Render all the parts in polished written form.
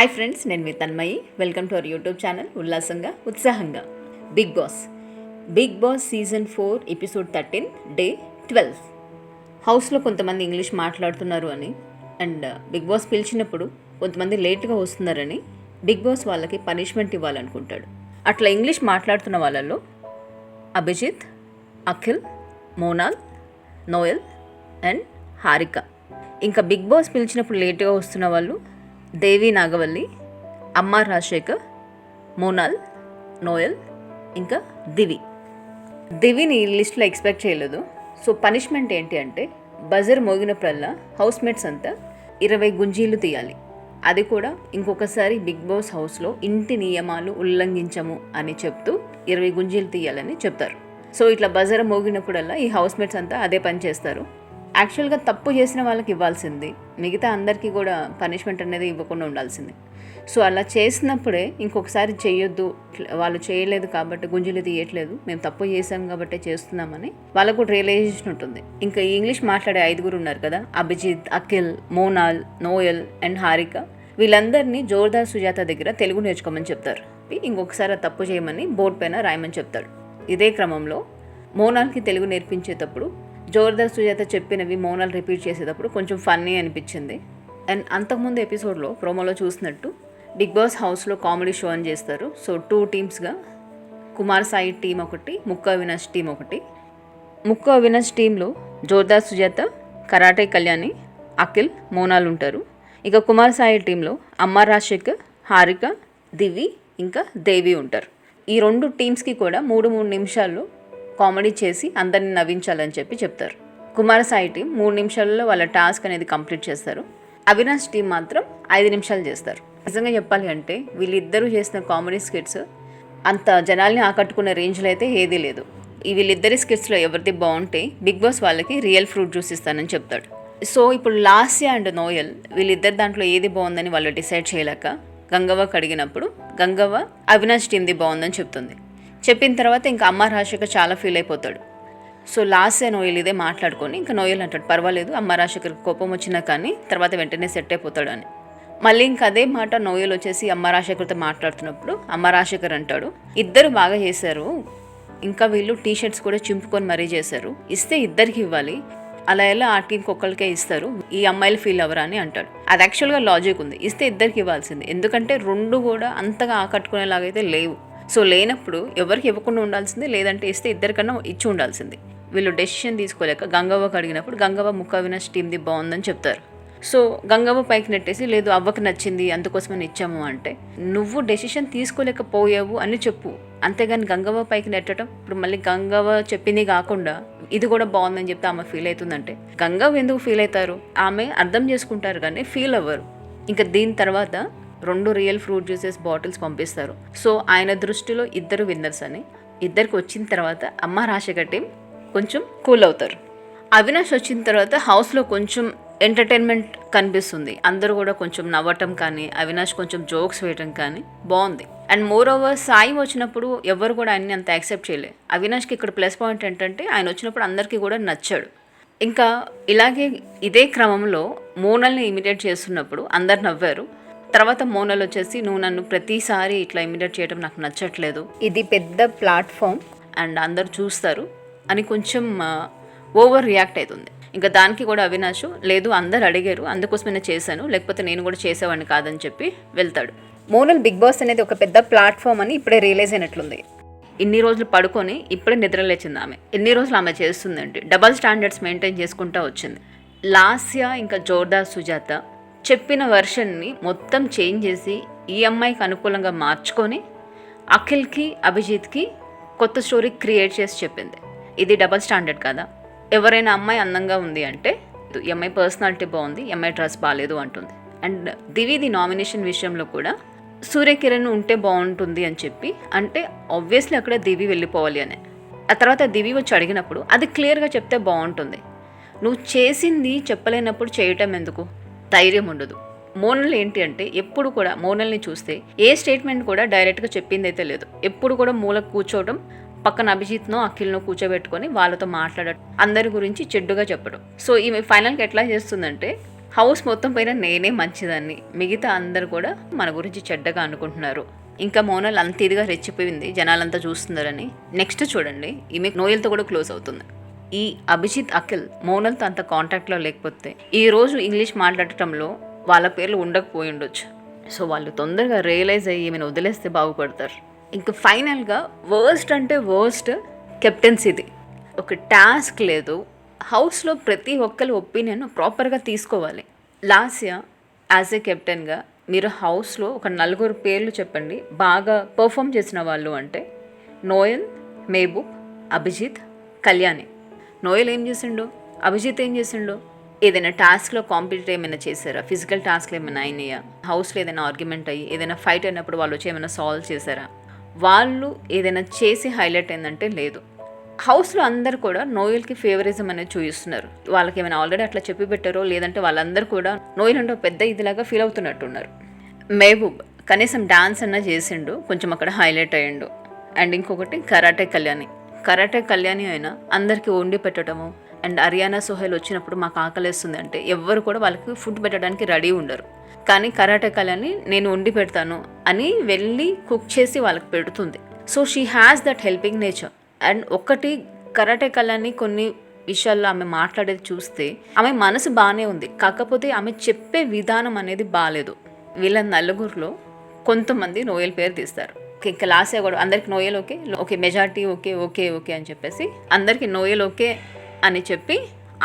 Hi friends, నేను మీ Tanmayi. Welcome to our YouTube channel ఉల్లాసంగా ఉత్సాహంగా. Bigg Boss season 4 episode 13 day 12. హౌస్లో కొంతమంది ఇంగ్లీష్ మాట్లాడుతున్నారు అని అండ్ బిగ్ బాస్ పిలిచినప్పుడు కొంతమంది లేట్గా వస్తున్నారని బిగ్ బాస్ వాళ్ళకి పనిష్మెంట్ ఇవ్వాలనుకుంటాడు. అట్లా ఇంగ్లీష్ మాట్లాడుతున్న వాళ్ళల్లో అభిజిత్, అఖిల్, మోనాల్, నోయల్ అండ్ హారిక. ఇంకా బిగ్ బాస్ పిలిచినప్పుడు లేట్గా వస్తున్న వాళ్ళు దేవి నాగవల్లి, అమ్మ రాజశేఖర్, మోనాల్, నోయల్ ఇంకా దివిని లిస్ట్లో ఎక్స్పెక్ట్ చేయలేదు. సో పనిష్మెంట్ ఏంటి అంటే బజర్ మోగినప్పుడల్లా హౌస్ మేట్స్ అంతా 20 గుంజీలు తీయాలి. అది కూడా ఇంకొకసారి బిగ్ బాస్ హౌస్లో ఇంటి నియమాలు ఉల్లంఘించము అని చెప్తూ 20 గుంజీలు తీయాలని చెప్తారు. సో ఇట్లా బజర్ మోగినప్పుడల్లా ఈ హౌస్ మేట్స్ అంతా అదే పని చేస్తారు. యాక్చువల్గా తప్పు చేసిన వాళ్ళకి ఇవ్వాల్సింది, మిగతా అందరికీ కూడా పనిష్మెంట్ అనేది ఇవ్వకుండా ఉండాల్సింది. సో అలా చేసినప్పుడే ఇంకొకసారి చేయొద్దు, వాళ్ళు చేయలేదు కాబట్టి గుంజులు తీయట్లేదు, మేము తప్పు చేసాం కాబట్టి చేస్తున్నామని వాళ్ళకు కూడా రియలైజేషన్ ఉంటుంది. ఇంకా ఇంగ్లీష్ మాట్లాడే 5 ఉన్నారు కదా, అభిజిత్, అఖిల్, మోనాల్, నోయల్ అండ్ హారిక, వీళ్ళందరినీ జోర్దార్ సుజాత దగ్గర తెలుగు నేర్చుకోమని చెప్తారు. ఇంకొకసారి తప్పు చేయమని బోర్డు పైన రాయమని చెప్తాడు. ఇదే క్రమంలో మోనాల్కి తెలుగు నేర్పించేటప్పుడు జోర్దార్ సుజాత చెప్పినవి మోనాల్ రిపీట్ చేసేటప్పుడు కొంచెం ఫన్నీ అనిపించింది. అండ్ అంతకుముందు ఎపిసోడ్లో ప్రోమోలో చూసినట్టు బిగ్ బాస్ హౌస్లో కామెడీ షో అని చేస్తారు. సో 2 టీమ్స్గా కుమార్ సాయి టీం ఒకటి, ముక్కు అవినాష్ టీం ఒకటి. ముక్కు అవినాష్ టీంలో జోర్దార్ సుజాత, కరాటే కళ్యాణి, అఖిల్, మోనాల్ ఉంటారు. ఇక కుమార్ సాయి టీంలో అమ్మ రాజశేఖర్, హారిక, దివి ఇంకా దేవి ఉంటారు. ఈ 2 టీమ్స్కి కూడా 3 నిమిషాల్లో కామెడీ చేసి అందరిని నవ్వించాలని చెప్తారు. కుమార సాయి టీం 3 నిమిషాల్లో వాళ్ళ టాస్క్ అనేది కంప్లీట్ చేస్తారు. అవినాష్ టీం మాత్రం 5 నిమిషాలు చేస్తారు. నిజంగా చెప్పాలి అంటే వీళ్ళిద్దరూ చేసిన కామెడీ స్కిట్స్ అంత జనాల్ని ఆకట్టుకునే రేంజ్లో అయితే ఏదీ లేదు. ఈ వీళ్ళిద్దరి స్కిట్స్లో ఎవరిది బాగుంటే బిగ్ బాస్ వాళ్ళకి రియల్ ఫ్రూట్ జ్యూస్ ఇస్తానని చెప్తాడు. సో ఇప్పుడు లాస్య అండ్ నోయల్ వీళ్ళిద్దరు దాంట్లో ఏది బాగుందని వాళ్ళు డిసైడ్ చేయలేక గంగవ్వకు అడిగినప్పుడు గంగవ్వ అవినాష్ టీంది బాగుందని చెప్తుంది. చెప్పిన తర్వాత ఇంకా అమ్మ రాజశేఖర్ చాలా ఫీల్ అయిపోతాడు. సో లాస్ట్ నోయల్ ఇదే మాట్లాడుకొని ఇంకా నోయల్ అంటాడు, పర్వాలేదు అమ్మ రాజశేఖర్ కోపం వచ్చినా కానీ తర్వాత వెంటనే సెట్ అయిపోతాడు అని. మళ్ళీ ఇంకా అదే మాట నోయల్ వచ్చేసి అమ్మ రాజశేఖర్తో మాట్లాడుతున్నప్పుడు అమ్మ రాజశేఖర్ అంటాడు, ఇద్దరు బాగా చేశారు, ఇంకా వీళ్ళు టీషర్ట్స్ కూడా చింపుకొని మరీ చేశారు, ఇస్తే ఇద్దరికి ఇవ్వాలి, అలా ఎలా ఆ టీంకి ఒక్కరికే ఇస్తారు, ఈ అమ్మాయిలు ఫీల్ అవ్వరా అని అంటాడు. అది యాక్చువల్గా లాజిక్ ఉంది, ఇస్తే ఇద్దరికి ఇవ్వాల్సింది, ఎందుకంటే 2 కూడా అంతగా ఆకట్టుకునేలాగైతే లేవు. సో లేనప్పుడు ఎవరికి ఇవ్వకుండా ఉండాల్సింది, లేదంటే ఇస్తే ఇద్దరికన్నా ఇచ్చి ఉండాల్సింది. వీళ్ళు డెసిషన్ తీసుకోలేక గంగవ్వకు అడిగినప్పుడు గంగవ్వ ముక్కు అవినాష్ టీంది బాగుందని చెప్తారు. సో గంగవ్వ పైకి నెట్టేసి లేదు అవ్వకు నచ్చింది అందుకోసమని ఇచ్చాము అంటే, నువ్వు డెసిషన్ తీసుకోలేకపోయావు అని చెప్పు, అంతేగాని గంగవ్వ పైకి నెట్టడం. ఇప్పుడు మళ్ళీ గంగవ్వ చెప్పింది కాకుండా ఇది కూడా బాగుందని చెప్తే ఆమె ఫీల్ అవుతుందంటే గంగవ్వ ఎందుకు ఫీల్ అవుతారు? ఆమె అర్థం చేసుకుంటారు కానీ ఫీల్ అవ్వరు. ఇంకా దీని తర్వాత 2 రియల్ ఫ్రూట్ జ్యూసెస్ బాటిల్స్ పంపిస్తారు. సో ఆయన దృష్టిలో ఇద్దరు విన్నర్స్ అని. ఇద్దరికి వచ్చిన తర్వాత అమ్మ రాజశేఖర్ టీం కొంచెం కూల్ అవుతారు. అవినాష్ వచ్చిన తర్వాత హౌస్లో కొంచెం ఎంటర్టైన్మెంట్ కనిపిస్తుంది. అందరూ కూడా కొంచెం నవ్వటం కానీ అవినాష్ కొంచెం జోక్స్ వేయటం కానీ బాగుంది. అండ్ మోర్ ఓవర్ సాయి వచ్చినప్పుడు ఎవరు కూడా ఆయన్ని అంత యాక్సెప్ట్ చేయలేదు. అవినాష్కి ఇక్కడ ప్లస్ పాయింట్ ఏంటంటే ఆయన వచ్చినప్పుడు అందరికీ కూడా నచ్చాడు. ఇంకా ఇలాగే ఇదే క్రమంలో మోనల్ని ఇమిటేట్ చేస్తున్నప్పుడు అందరు నవ్వారు. తర్వాత మోనల్ వచ్చేసి నువ్వు నన్ను ప్రతిసారి ఇట్లా ఇమిటేట్ చేయడం నాకు నచ్చట్లేదు, ఇది పెద్ద ప్లాట్ఫామ్ అండ్ అందరు చూస్తారు అని కొంచెం ఓవర్ రియాక్ట్ అవుతుంది. ఇంకా దానికి కూడా అవినాష్ లేదు అందరు అడిగారు అందుకోసమే నేను చేశాను, లేకపోతే నేను కూడా చేసేవాడిని కాదని చెప్పి వెళ్తాడు. మోనల్ బిగ్ బాస్ అనేది ఒక పెద్ద ప్లాట్ఫామ్ అని ఇప్పుడే రియలైజ్ అయినట్లుంది. ఇన్ని రోజులు పడుకొని ఇప్పుడే నిద్రలేచింది ఆమె. ఎన్ని రోజులు ఆమె చేస్తుందంటే డబల్ స్టాండర్డ్స్ మెయింటైన్ చేసుకుంటూ వచ్చింది. లాస్య ఇంకా జోర్దార్ సుజాత చెప్పిన వర్షన్ని మొత్తం చేంజ్ చేసి ఈ అమ్మాయికి అనుకూలంగా మార్చుకొని అఖిల్కి, అభిజిత్కి కొత్త స్టోరీ క్రియేట్ చేసి చెప్పింది. ఇది డబల్ స్టాండర్డ్ కదా. ఎవరైనా అమ్మాయి అందంగా ఉంది అంటే ఈ అమ్మాయి పర్సనాలిటీ బాగుంది, ఈ అమ్మాయి డ్రెస్ బాగాలేదు అంటుంది. అండ్ దివిది నామినేషన్ విషయంలో కూడా సూర్యకిరణ్ ఉంటే బాగుంటుంది అని చెప్పి అంటే ఆబ్వియస్లీ అక్కడ దివి వెళ్ళిపోవాలి అని. ఆ తర్వాత దివి వచ్చి అడిగినప్పుడు అది క్లియర్గా చెప్తే బాగుంటుంది. నువ్వు చేసింది చెప్పలేనప్పుడు చేయటం ఎందుకు? ధైర్యం ఉండదు. మోనల్ ఏంటి అంటే ఎప్పుడు కూడా మోనల్ని చూస్తే ఏ స్టేట్మెంట్ కూడా డైరెక్ట్గా చెప్పింది అయితే లేదు. ఎప్పుడు కూడా మూలకు కూర్చోవడం, పక్కన అభిజిత్నో అఖిల్నో కూర్చోబెట్టుకొని వాళ్ళతో మాట్లాడటం, అందరి గురించి చెడ్డుగా చెప్పడం. సో ఈమె ఫైనల్కి ఎట్లా చేస్తుందంటే హౌస్ మొత్తం పైన నేనే మంచిదాన్ని, మిగతా అందరు కూడా మన గురించి చెడ్డగా అనుకుంటున్నారు. ఇంకా మోనల్ అంత ఇదిగా రెచ్చిపోయింది జనాలంతా చూస్తున్నారని. నెక్స్ట్ చూడండి, ఈమె నోయల్తో కూడా క్లోజ్ అవుతుంది. ఈ అభిజిత్ అఖిల్ మోనల్తో అంత కాంటాక్ట్లో లేకపోతే ఈ రోజు ఇంగ్లీష్ మాట్లాడటంలో వాళ్ళ పేర్లు ఉండకపోయి ఉండొచ్చు. సో వాళ్ళు తొందరగా రియలైజ్ అయ్యి ఈమెను వదిలేస్తే బాగుపడతారు. ఇంకా ఫైనల్గా వర్స్ట్ అంటే వర్స్ట్ కెప్టెన్సీది. ఒక టాస్క్ లేదు, హౌస్లో ప్రతి ఒక్కరి ఒపీనియన్ ప్రాపర్గా తీసుకోవాలి. లాస్య యాజ్ ఏ కెప్టెన్గా మీరు హౌస్లో ఒక 4 పేర్లు చెప్పండి బాగా పర్ఫామ్ చేసిన వాళ్ళు అంటే నోయల్, మెహబూబ్, అభిజిత్, కళ్యాణి. నోయల్ ఏం చేసిండు, అభిజిత్ ఏం చేసిండు, ఏదైనా టాస్క్లో కాంపిటేట్ ఏమైనా చేశారా, ఫిజికల్ టాస్క్లు ఏమైనా అయినాయా, హౌస్లో ఏదైనా ఆర్గ్యుమెంట్ అయ్యి ఏదైనా ఫైట్ అయినప్పుడు వాళ్ళు వచ్చి ఏమైనా సాల్వ్ చేశారా, వాళ్ళు ఏదైనా చేసి హైలైట్ అయిందంటే లేదు. హౌస్లో అందరు కూడా నోయల్కి ఫేవరిజం అనేది చూపిస్తున్నారు. వాళ్ళకి ఏమైనా ఆల్రెడీ అట్లా చెప్పి పెట్టారో లేదంటే వాళ్ళందరూ కూడా నోయల్ అంటే పెద్ద ఇదిలాగా ఫీల్ అవుతున్నట్టున్నారు. మెహబూబ్ కనీసం డాన్స్ అన్నా చేసిండు, కొంచెం అక్కడ హైలైట్ అయ్యిండు. అండ్ ఇంకొకటి కరాటే కళ్యాణి అయినా అందరికీ వండి పెట్టడము. అండ్ అరియానా సోహెల్ వచ్చినప్పుడు మాకు ఆకలేస్తుంది అంటే ఎవ్వరు కూడా వాళ్ళకి ఫుడ్ పెట్టడానికి రెడీ ఉండరు. కానీ కరాటే కళ్యాణి నేను వండి పెడతాను అని వెళ్ళి కుక్ చేసి వాళ్ళకి పెడుతుంది. So she has that helping nature. And ఒకటి కరాటే కళ్యాణి కొన్ని విషయాల్లో ఆమె మాట్లాడేది చూస్తే ఆమె మనసు బాగానే ఉంది, కాకపోతే ఆమె చెప్పే విధానం అనేది బాగాలేదు. వీళ్ళ 4 కొంతమంది నోయల్ పేరు తీస్తారు. ఇంకా లాస్యా కూడా అందరికి నోయల్ ఓకే మెజారిటీ ఓకే అని చెప్పేసి అందరికి నోయల్ ఓకే అని చెప్పి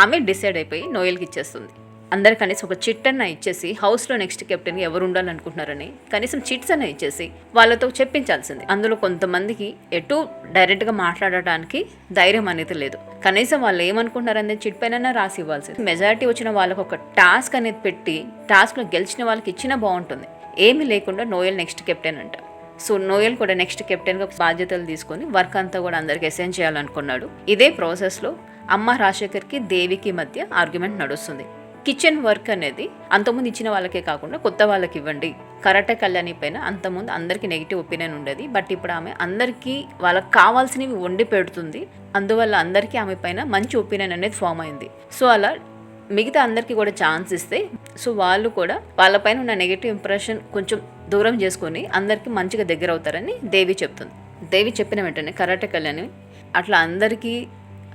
ఆమె డిసైడ్ అయిపోయి నోయల్కి ఇచ్చేస్తుంది. అందరు కనీసం ఒక చిట్ అన్న ఇచ్చేసి హౌస్లో నెక్స్ట్ కెప్టెన్గా ఎవరు ఉండాలనుకుంటున్నారని కనీసం చిట్స్ అన్న ఇచ్చేసి వాళ్ళతో చెప్పించాల్సింది. అందులో కొంతమందికి ఎటు డైరెక్ట్గా మాట్లాడటానికి ధైర్యం అనేది లేదు. కనీసం వాళ్ళు ఏమనుకుంటున్నారనేది చిట్ పైన రాసి ఇవ్వాల్సింది. మెజారిటీ వచ్చిన వాళ్ళకు ఒక టాస్క్ అనేది పెట్టి టాస్క్లో గెలిచిన వాళ్ళకి ఇచ్చినా బాగుంటుంది. ఏమీ లేకుండా నోయల్ నెక్స్ట్ కెప్టెన్ అంట. సో నోయల్ కూడా నెక్స్ట్ కెప్టెన్గా బాధ్యతలు తీసుకొని వర్క్ అంతా కూడా అందరికి అసైన్ చేయాలనుకున్నాడు. ఇదే ప్రాసెస్లో అమ్మ రాజశేఖర్కి దేవికి మధ్య ఆర్గ్యుమెంట్ నడుస్తుంది. కిచెన్ వర్క్ అనేది అంతకుముందు ఇచ్చిన వాళ్ళకే కాకుండా కొత్త వాళ్ళకి ఇవ్వండి. కరాటే కళ్యాణి పైన అంతకుముందు అందరికీ నెగిటివ్ ఒపీనియన్ ఉండేది, బట్ ఇప్పుడు ఆమె అందరికీ వాళ్ళకి కావాల్సినవి వండి పెడుతుంది. అందువల్ల అందరికీ ఆమె పైన మంచి ఒపీనియన్ అనేది ఫామ్ అయింది. సో అలా మిగతా అందరికీ కూడా ఛాన్స్ ఇస్తే సో వాళ్ళు కూడా వాళ్ళపైన ఉన్న నెగిటివ్ ఇంప్రెషన్ కొంచెం దూరం చేసుకొని అందరికీ మంచిగా దగ్గర అవుతారని దేవి చెప్తుంది. దేవి చెప్పిన వెంటనే కరాటే కళ్యాణి అట్లా అందరికీ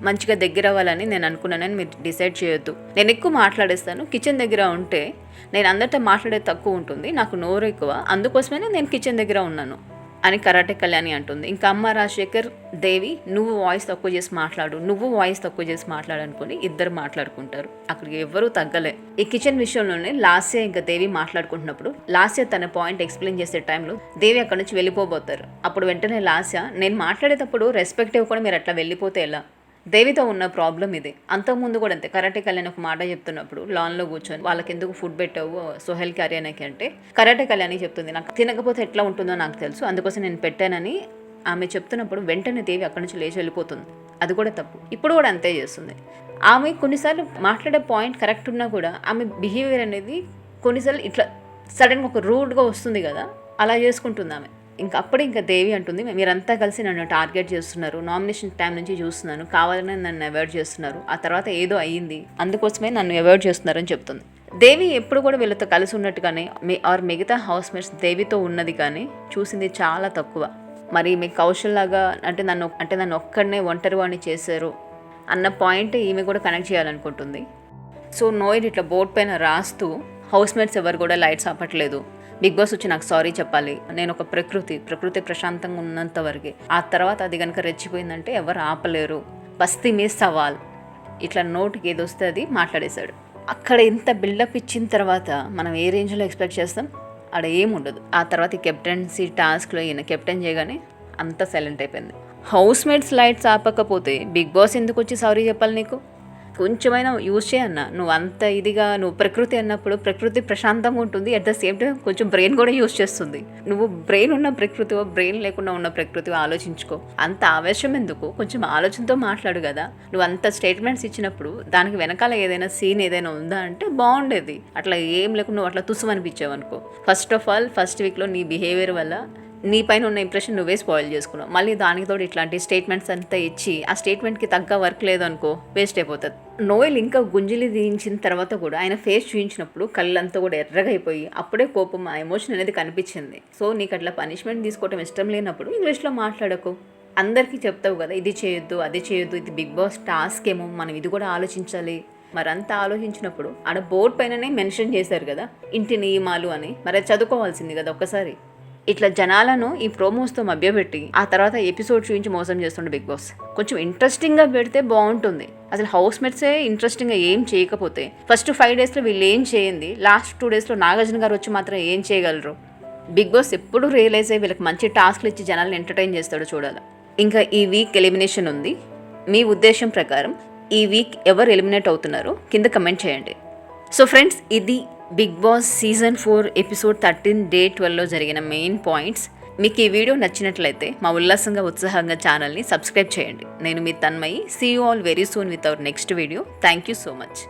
మంచిగా దగ్గర అవ్వాలని నేను అనుకున్నానని మీరు డిసైడ్ చేయొద్దు. నేను ఎక్కువ మాట్లాడేస్తాను, కిచెన్ దగ్గర ఉంటే నేను అందరితో మాట్లాడేది తక్కువ ఉంటుంది, నాకు నోరు ఎక్కువ, అందుకోసమే నేను కిచెన్ దగ్గర ఉన్నాను అని కరాటే కళ్యాణి అంటుంది. ఇంకా అమ్మ రాజశేఖర్ దేవి నువ్వు వాయిస్ తక్కువ చేసి మాట్లాడనుకొని ఇద్దరు మాట్లాడుకుంటారు. అక్కడికి ఎవ్వరూ తగ్గలే. ఈ కిచెన్ విషయంలోనే లాస్య ఇంకా దేవి మాట్లాడుకుంటున్నప్పుడు లాస్య తన పాయింట్ ఎక్స్ప్లెయిన్ చేసే టైంలో దేవి అక్కడి నుంచి వెళ్ళిపోబోతారు. అప్పుడు వెంటనే లాస్య నేను మాట్లాడేటప్పుడు రెస్పెక్ట్ ఇవ్వకుండా మీరు అట్లా వెళ్ళిపోతే ఎలా, దేవితో ఉన్న ప్రాబ్లం ఇది. అంతకుముందు కూడా అంతే, కరాటే కళ్యాణి ఒక మాట చెప్తున్నప్పుడు లాన్లో కూర్చొని వాళ్ళకి ఎందుకు ఫుడ్ పెట్టావు సోహెల్కి అరియానాకి అంటే కరాటే కళ్యాణి చెప్తుంది నాకు తినకపోతే ఎట్లా ఉంటుందో నాకు తెలుసు, అందుకోసం నేను పెట్టానని ఆమె చెప్తున్నప్పుడు వెంటనే దేవి అక్కడి నుంచి లేచి వెళ్ళిపోతుంది. అది కూడా తప్పు. ఇప్పుడు కూడా అంతే చేస్తుంది ఆమె. కొన్నిసార్లు మాట్లాడే పాయింట్ కరెక్ట్ ఉన్నా కూడా ఆమె బిహేవియర్ అనేది కొన్నిసార్లు ఇట్లా సడన్గా ఒక రూడ్గా వస్తుంది కదా, అలా చేసుకుంటుంది ఆమె. ఇంకా దేవి అంటుంది మీరంతా కలిసి నన్ను టార్గెట్ చేస్తున్నారు, నామినేషన్ టైం నుంచి చూస్తున్నాను, కావాలని నన్ను అవాయిడ్ చేస్తున్నారు, ఆ తర్వాత ఏదో అయ్యింది అందుకోసమే నన్ను అవాయిడ్ చేస్తున్నారని చెప్తుంది. దేవి ఎప్పుడు కూడా వీళ్ళతో కలిసి ఉన్నట్టుగానే మిగతా హౌస్ మేట్స్ దేవితో ఉన్నది కానీ చూసింది చాలా తక్కువ. మరి మీ కౌశల్ లాగా నన్ను ఒక్కడనే ఒంటరివాణి చేశారు అన్న పాయింట్ ఈమె కూడా కనెక్ట్ చేయాలనుకుంటుంది. సో నోయల్ ఇట్లా బోర్డు పైన రాస్తూ హౌస్ మేట్స్ ఎవరు కూడా లైట్స్ ఆపట్లేదు, బిగ్ బాస్ వచ్చి నాకు సారీ చెప్పాలి, నేను ఒక ప్రకృతి ప్రశాంతంగా ఉన్నంత వరకే, ఆ తర్వాత అది కనుక రెచ్చిపోయిందంటే ఎవరు ఆపలేరు, బస్తీ మీ సవాల్, ఇట్లా నోటికి ఏది వస్తే అది మాట్లాడేశాడు. అక్కడ ఇంత బిల్డప్ ఇచ్చిన తర్వాత మనం ఏ రేంజ్లో ఎక్స్పెక్ట్ చేస్తాం, అక్కడ ఏముండదు. ఆ తర్వాత ఈ కెప్టెన్సీ టాస్క్లో ఈయన కెప్టెన్ చేయగానే అంతా సైలెంట్ అయిపోయింది. హౌస్ మేట్స్ లైట్స్ ఆపకపోతే బిగ్ బాస్ ఎందుకు వచ్చి సారీ చెప్పాలి నీకు? కొంచెమైనా యూజ్ చేయన్నా. నువ్వు అంత ఇదిగా నువ్వు ప్రకృతి అన్నప్పుడు ప్రకృతి ప్రశాంతంగా ఉంటుంది, అట్ ద సేమ్ టైం కొంచెం బ్రెయిన్ కూడా యూజ్ చేస్తుంది. నువ్వు బ్రెయిన్ ఉన్న ప్రకృతివో బ్రెయిన్ లేకుండా ఉన్న ప్రకృతివో ఆలోచించుకో. అంత ఆవేశం ఎందుకు, కొంచెం ఆలోచనతో మాట్లాడు కదా. నువ్వు అంత స్టేట్మెంట్స్ ఇచ్చినప్పుడు దానికి వెనకాల ఏదైనా సీన్ ఏదైనా ఉందా అంటే బాగుండేది. అట్లా ఏం లేకుండా నువ్వు అట్లా తుస్సు అనిపించావు అనుకో. ఫస్ట్ ఆఫ్ ఆల్ ఫస్ట్ వీక్లో నీ బిహేవియర్ వల్ల నీ పైన ఉన్న ఇంప్రెషన్ నువ్వే స్పాయిల్ చేసుకున్నావు. మళ్ళీ దానికి తోడు ఇట్లాంటి స్టేట్మెంట్స్ అంతా ఇచ్చి ఆ స్టేట్మెంట్కి తగ్గ వర్క్ లేదనుకో వేస్ట్ అయిపోతుంది. నోయల్ ఇంకా గుంజలి దించిన తర్వాత కూడా ఆయన ఫేస్ చూపించినప్పుడు కళ్ళంతా కూడా ఎర్రగా అయిపోయి అప్పుడే కోపం, ఆ ఎమోషన్ అనేది కనిపించింది. సో నీకు అట్లా పనిష్మెంట్ తీసుకోవటం ఇష్టం లేనప్పుడు ఇంగ్లీష్లో మాట్లాడకు. అందరికీ చెప్తావు కదా ఇది చేయొద్దు అది చేయొద్దు, ఇది బిగ్ బాస్ టాస్క్ ఏమో, మనం ఇది కూడా ఆలోచించాలి. మరంతా ఆలోచించినప్పుడు ఆడ బోర్డు పైననే మెన్షన్ చేశారు కదా ఇంటి నియమాలు అని, మరి అది చదువుకోవాల్సింది కదా ఒక్కసారి. ఇట్లా జనాలను ఈ ప్రోమోస్తో మభ్యపెట్టి ఆ తర్వాత ఎపిసోడ్ చూపించి మోసం చేస్తుండే బిగ్ బాస్. కొంచెం ఇంట్రెస్టింగ్గా పెడితే బాగుంటుంది. అసలు హౌస్ మేట్సే ఇంట్రెస్టింగ్గా ఏం చేయకపోతే ఫస్ట్ 5 డేస్లో వీళ్ళు ఏం చేయండి, లాస్ట్ 2 డేస్లో నాగార్జున గారు వచ్చి మాత్రం ఏం చేయగలరు. బిగ్ బాస్ ఎప్పుడు రియలైజ్ అయ్యి వీళ్ళకి మంచి టాస్క్లు ఇచ్చి జనాలను ఎంటర్టైన్ చేస్తాడో చూడాలి. ఇంకా ఈ వీక్ ఎలిమినేషన్ ఉంది. మీ ఉద్దేశం ప్రకారం ఈ వీక్ ఎవరు ఎలిమినేట్ అవుతున్నారో కింద కమెంట్ చేయండి. సో ఫ్రెండ్స్, ఇది Bigg Boss season 4 episode 13 day 12లో జరిగిన మెయిన్ పాయింట్స్. మీకు ఈ వీడియో నచ్చినట్లయితే మా ఉల్లాసంగా ఉత్సాహంగా ఛానల్ని సబ్స్క్రైబ్ చేయండి. నేను మీ Tanmayi. See you all very soon with our next video. Thank you so much.